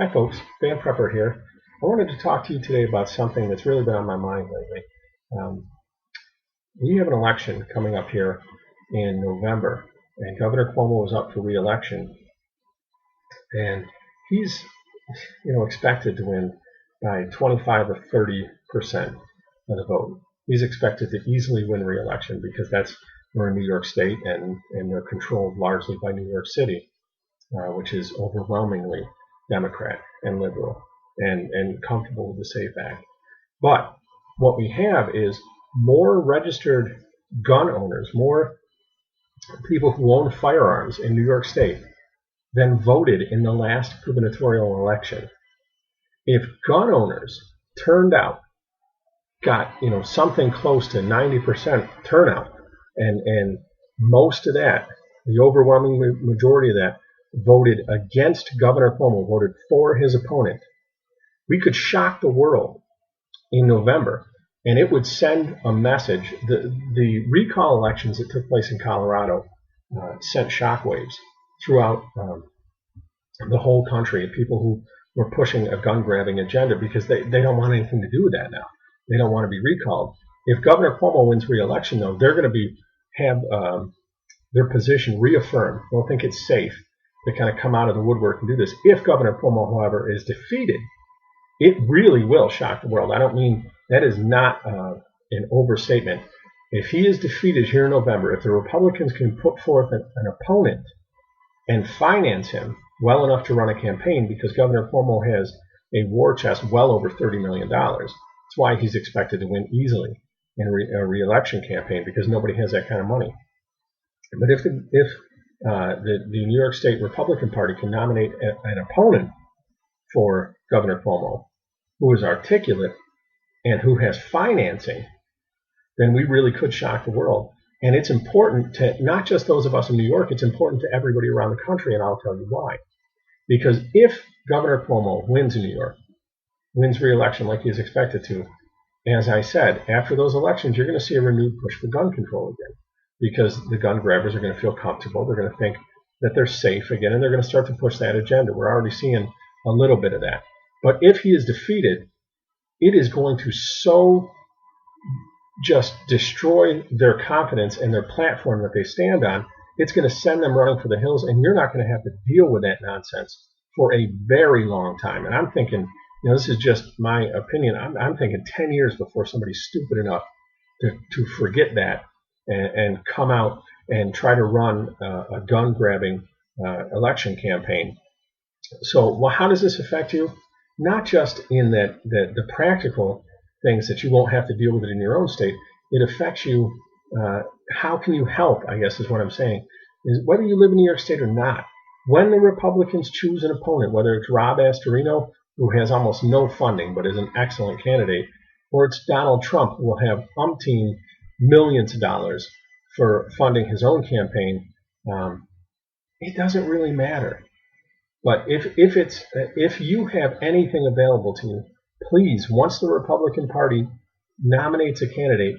Hi folks, Van Prepper here. I wanted to talk to you today about something that's really been on my mind lately. Um, we have an election coming up here in November, and Governor Cuomo is up for re-election, and he's, expected to win by 25 or 30% of the vote. He's expected to easily win re-election because we're in New York State, and they're controlled largely by New York City, which is overwhelmingly Democrat and liberal and comfortable with the SAFE Act. But what we have is more registered gun owners, more people who own firearms in New York State than voted in the last gubernatorial election. If gun owners turned out, got something close to 90% turnout, and most of that, the overwhelming majority of that, voted against Governor Cuomo, voted for his opponent, we could shock the world in November, and it would send a message. The recall elections that took place in Colorado sent shockwaves throughout the whole country. People who were pushing a gun-grabbing agenda because they don't want anything to do with that now. They don't want to be recalled. If Governor Cuomo wins re-election, though, they're going to have their position reaffirmed. They'll think it's safe to kind of come out of the woodwork and do this. If Governor Cuomo, however, is defeated, it really will shock the world. I don't mean that is not an overstatement. If he is defeated here in November, if the Republicans can put forth an opponent and finance him well enough to run a campaign, because Governor Cuomo has a war chest well over $30 million. That's why he's expected to win easily in a re-election campaign, because nobody has that kind of money. But if the New York State Republican Party can nominate an opponent for Governor Cuomo who is articulate and who has financing, then we really could shock the world. And it's important to not just those of us in New York, it's important to everybody around the country, and I'll tell you why. Because if Governor Cuomo wins in New York, wins re-election like he is expected to, as I said, after those elections, you're going to see a renewed push for gun control again, because the gun grabbers are going to feel comfortable. They're going to think that they're safe again, and they're going to start to push that agenda. We're already seeing a little bit of that. But if he is defeated, it is going to so just destroy their confidence and their platform that they stand on. It's going to send them running for the hills, and you're not going to have to deal with that nonsense for a very long time. And I'm thinking, this is just my opinion. I'm thinking 10 years before somebody's stupid enough to forget that and come out and try to run a gun-grabbing election campaign. So, how does this affect you? Not just in that the practical things that you won't have to deal with it in your own state. It affects you. How can you help, I guess is what I'm saying, is whether you live in New York State or not. When the Republicans choose an opponent, whether it's Rob Astorino, who has almost no funding but is an excellent candidate, or it's Donald Trump, who will have umpteen millions of dollars for funding his own campaign, it doesn't really matter. But if you have anything available to you, please, once the Republican Party nominates a candidate,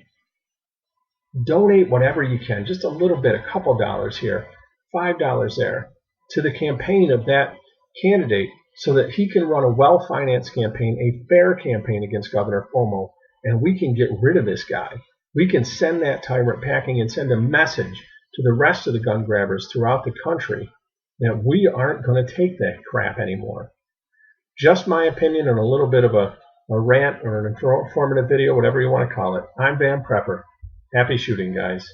donate whatever you can, just a little bit, a couple dollars here, $5 there, to the campaign of that candidate, so that he can run a well-financed campaign, a fair campaign against Governor Cuomo, and we can get rid of this guy. We can send that tyrant packing and send a message to the rest of the gun grabbers throughout the country that we aren't going to take that crap anymore. Just my opinion and a little bit of a rant or an informative video, whatever you want to call it. I'm Van Prepper. Happy shooting, guys.